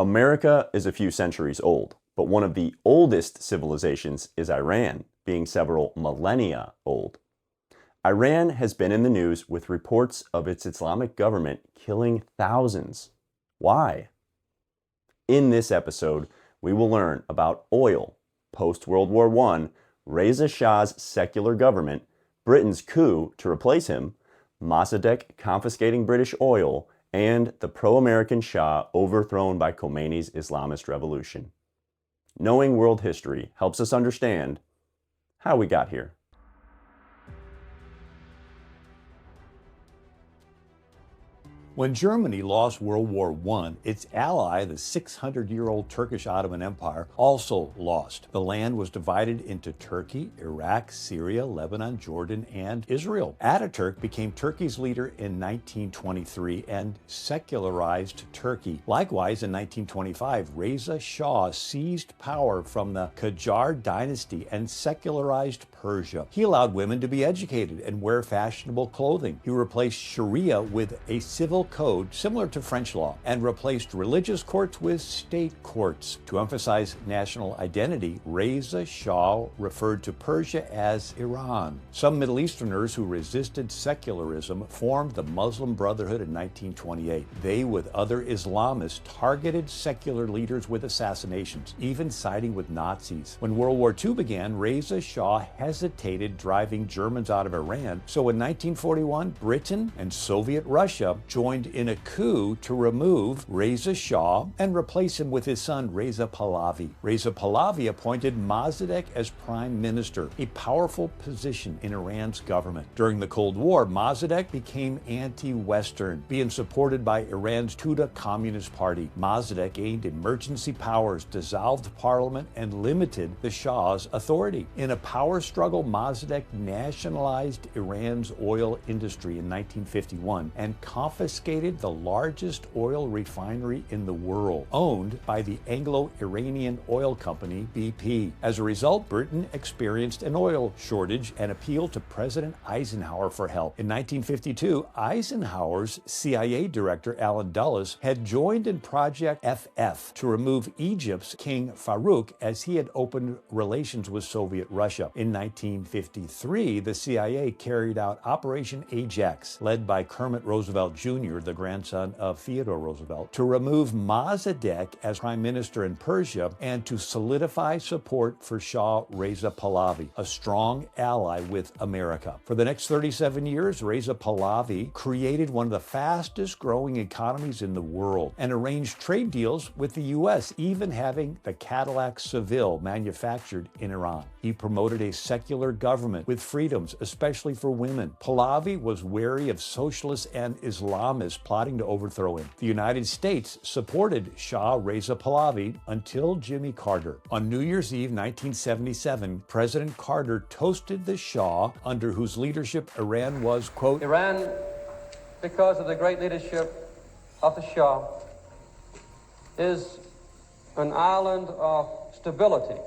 America is a few centuries old, but one of the oldest civilizations is Iran, being several millennia old. Iran has been in the news with reports of its Islamic government killing thousands. Why? In this episode, we will learn about oil, post-World War I, Reza Shah's secular government, Britain's coup to replace him, Mossadegh confiscating British oil, and the pro-American Shah overthrown by Khomeini's Islamist revolution. Knowing world history helps us understand how we got here. When Germany lost World War I, its ally, the 600-year-old Turkish Ottoman Empire, also lost. The land was divided into Turkey, Iraq, Syria, Lebanon, Jordan, and Israel. Ataturk became Turkey's leader in 1923 and secularized Turkey. Likewise, in 1925, Reza Shah seized power from the Qajar dynasty and secularized Persia. He allowed women to be educated and wear fashionable clothing. He replaced Sharia with a civil code similar to French law and replaced religious courts with state courts. To emphasize national identity, Reza Shah referred to Persia as Iran. Some Middle Easterners who resisted secularism formed the Muslim Brotherhood in 1928. They, with other Islamists, targeted secular leaders with assassinations, even siding with Nazis. When World War II began, Reza Shah hesitated driving Germans out of Iran, so in 1941, Britain and Soviet Russia joined in a coup to remove Reza Shah and replace him with his son Reza Pahlavi. Reza Pahlavi appointed Mossadegh as prime minister, a powerful position in Iran's government. During the Cold War, Mossadegh became anti-Western, being supported by Iran's Tudeh Communist Party. Mossadegh gained emergency powers, dissolved parliament, and limited the Shah's authority. In a power struggle, Mossadegh nationalized Iran's oil industry in 1951 and confiscated the largest oil refinery in the world, owned by the Anglo-Iranian oil company BP. As a result, Britain experienced an oil shortage and appealed to President Eisenhower for help. In 1952, Eisenhower's CIA director, Allen Dulles, had joined in Project FF to remove Egypt's King Farouk as he had opened relations with Soviet Russia. In 1953, the CIA carried out Operation Ajax, led by Kermit Roosevelt Jr., the grandson of Theodore Roosevelt, to remove Mossadegh as prime minister in Persia and to solidify support for Shah Reza Pahlavi, a strong ally with America. For the next 37 years, Reza Pahlavi created one of the fastest growing economies in the world and arranged trade deals with the U.S., even having the Cadillac Seville manufactured in Iran. He promoted a secular government with freedoms, especially for women. Pahlavi was wary of socialists and Islamists plotting to overthrow him. The United States supported Shah Reza Pahlavi until Jimmy Carter. On New Year's Eve 1977, President Carter toasted the Shah, under whose leadership Iran was, quote, Iran, because of the great leadership of the Shah, is an island of stability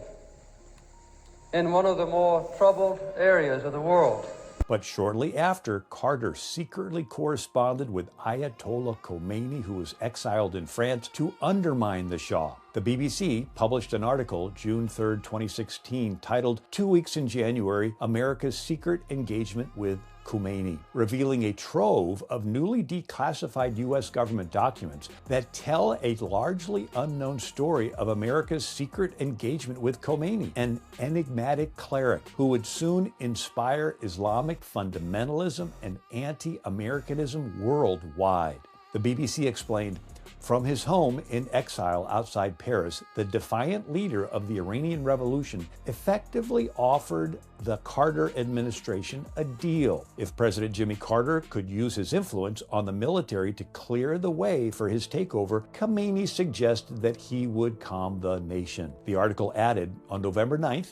in one of the more troubled areas of the world. But shortly after, Carter secretly corresponded with Ayatollah Khomeini, who was exiled in France, to undermine the Shah. The BBC published an article, June 3, 2016, titled 2 Weeks in January, America's Secret Engagement with Khomeini, revealing a trove of newly declassified U.S. government documents that tell a largely unknown story of America's secret engagement with Khomeini, an enigmatic cleric who would soon inspire Islamic fundamentalism and anti-Americanism worldwide. The BBC explained, from his home in exile outside Paris, the defiant leader of the Iranian Revolution effectively offered the Carter administration a deal. If President Jimmy Carter could use his influence on the military to clear the way for his takeover, Khomeini suggested that he would calm the nation. The article added, on November 9,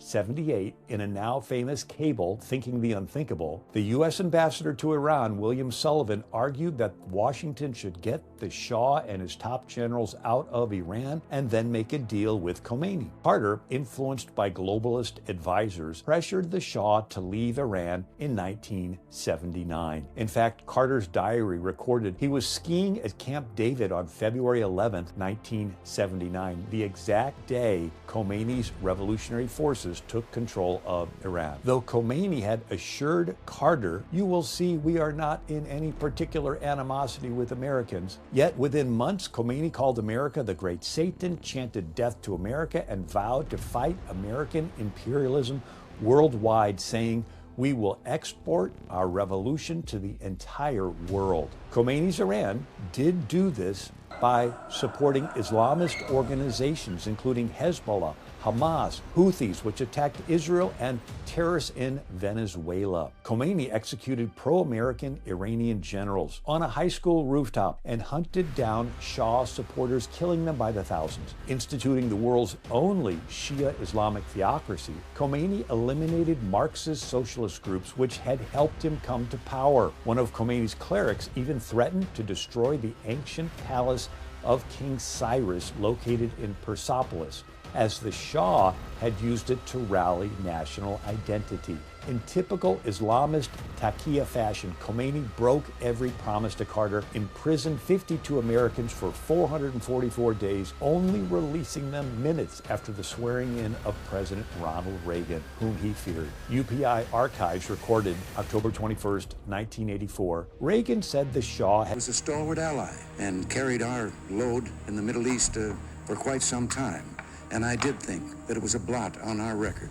1978, in a now famous cable, Thinking the Unthinkable, the U.S. ambassador to Iran, William Sullivan, argued that Washington should get the Shah and his top generals out of Iran and then make a deal with Khomeini. Carter, influenced by globalist advisors, pressured the Shah to leave Iran in 1979. In fact, Carter's diary recorded he was skiing at Camp David on February 11, 1979, the exact day Khomeini's revolutionary forces took control of Iran. Though Khomeini had assured Carter, "You will see we are not in any particular animosity with Americans," yet within months, Khomeini called America the Great Satan, chanted death to America, and vowed to fight American imperialism worldwide, saying, "We will export our revolution to the entire world." Khomeini's Iran did do this by supporting Islamist organizations, including Hezbollah, Hamas, Houthis, which attacked Israel, and terrorists in Venezuela. Khomeini executed pro-American Iranian generals on a high school rooftop and hunted down Shah supporters, killing them by the thousands. Instituting the world's only Shia Islamic theocracy, Khomeini eliminated Marxist socialist groups which had helped him come to power. One of Khomeini's clerics even threatened to destroy the ancient palace of King Cyrus located in Persepolis, as the Shah had used it to rally national identity. In typical Islamist taqiyya fashion, Khomeini broke every promise to Carter, imprisoned 52 Americans for 444 days, only releasing them minutes after the swearing in of President Ronald Reagan, whom he feared. UPI archives recorded October 21st, 1984. Reagan said the Shah was a stalwart ally and carried our load in the Middle East for quite some time. And I did think that it was a blot on our record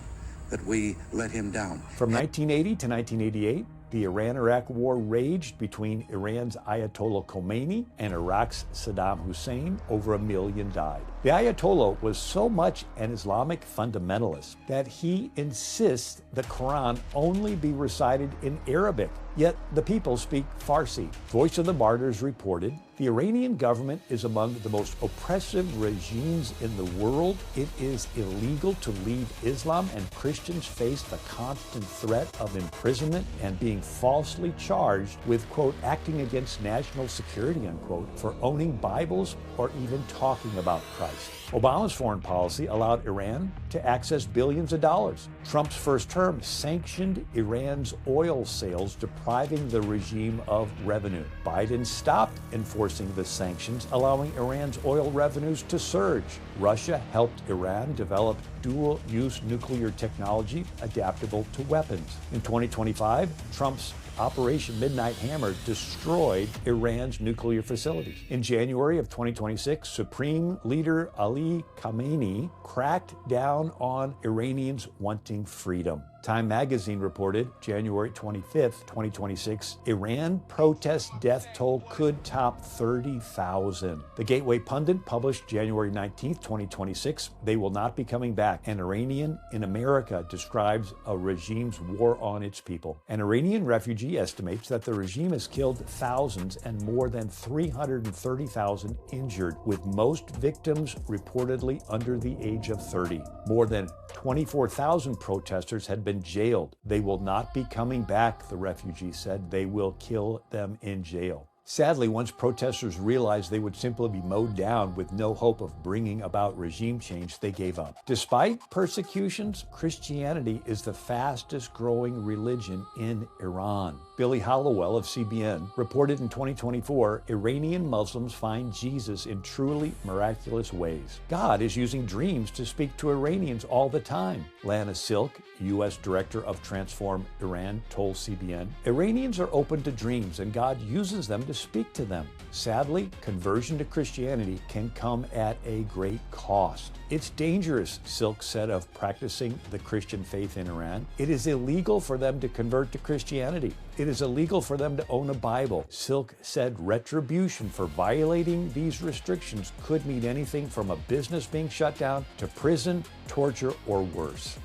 that we let him down. From 1980 to 1988, the Iran-Iraq War raged between Iran's Ayatollah Khomeini and Iraq's Saddam Hussein. Over 1 million died. The Ayatollah was so much an Islamic fundamentalist that he insists the Quran only be recited in Arabic, yet the people speak Farsi. Voice of the Martyrs reported, "The Iranian government is among the most oppressive regimes in the world. It is illegal to leave Islam, and Christians face the constant threat of imprisonment and being falsely charged with, quote, acting against national security, unquote, for owning Bibles or even talking about Christ." Obama's foreign policy allowed Iran to access billions of dollars. Trump's first term sanctioned Iran's oil sales, depriving the regime of revenue. Biden stopped enforcing the sanctions, allowing Iran's oil revenues to surge. Russia helped Iran develop dual-use nuclear technology adaptable to weapons. In 2025, Trump's Operation Midnight Hammer destroyed Iran's nuclear facilities. In January of 2026, Supreme Leader Ali Khamenei cracked down on Iranians wanting freedom. Time magazine reported January 25th, 2026, Iran protest death toll could top 30,000. The Gateway Pundit published January 19th, 2026, they will not be coming back. An Iranian in America describes a regime's war on its people. An Iranian refugee estimates that the regime has killed thousands and more than 330,000 injured, with most victims reportedly under the age of 30. More than 24,000 protesters had been jailed. They will not be coming back, the refugee said. They will kill them in jail. Sadly, once protesters realized they would simply be mowed down with no hope of bringing about regime change, they gave up. Despite persecutions, Christianity is the fastest growing religion in Iran. Billy Hallowell of CBN reported in 2024, Iranian Muslims find Jesus in truly miraculous ways. God is using dreams to speak to Iranians all the time. Lana Silk, U.S. Director of Transform Iran, told CBN, Iranians are open to dreams and God uses them to speak to them. Sadly, conversion to Christianity can come at a great cost. It's dangerous, Silk said of practicing the Christian faith in Iran. It is illegal for them to convert to Christianity. It is illegal for them to own a Bible. Silk said retribution for violating these restrictions could mean anything from a business being shut down to prison, torture, or worse.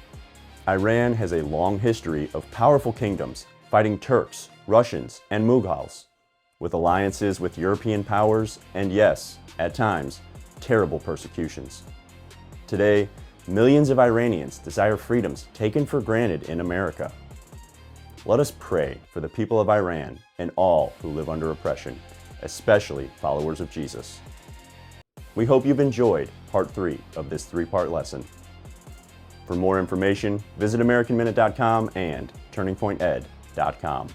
Iran has a long history of powerful kingdoms fighting Turks, Russians, and Mughals, with alliances with European powers and, yes, at times, terrible persecutions. Today, Millions of Iranians desire freedoms taken for granted in America. Let us pray for the people of Iran and all who live under oppression, especially followers of Jesus. We hope you've enjoyed part 3 of this 3-part lesson. For more information, visit AmericanMinute.com and TurningPointEd.com.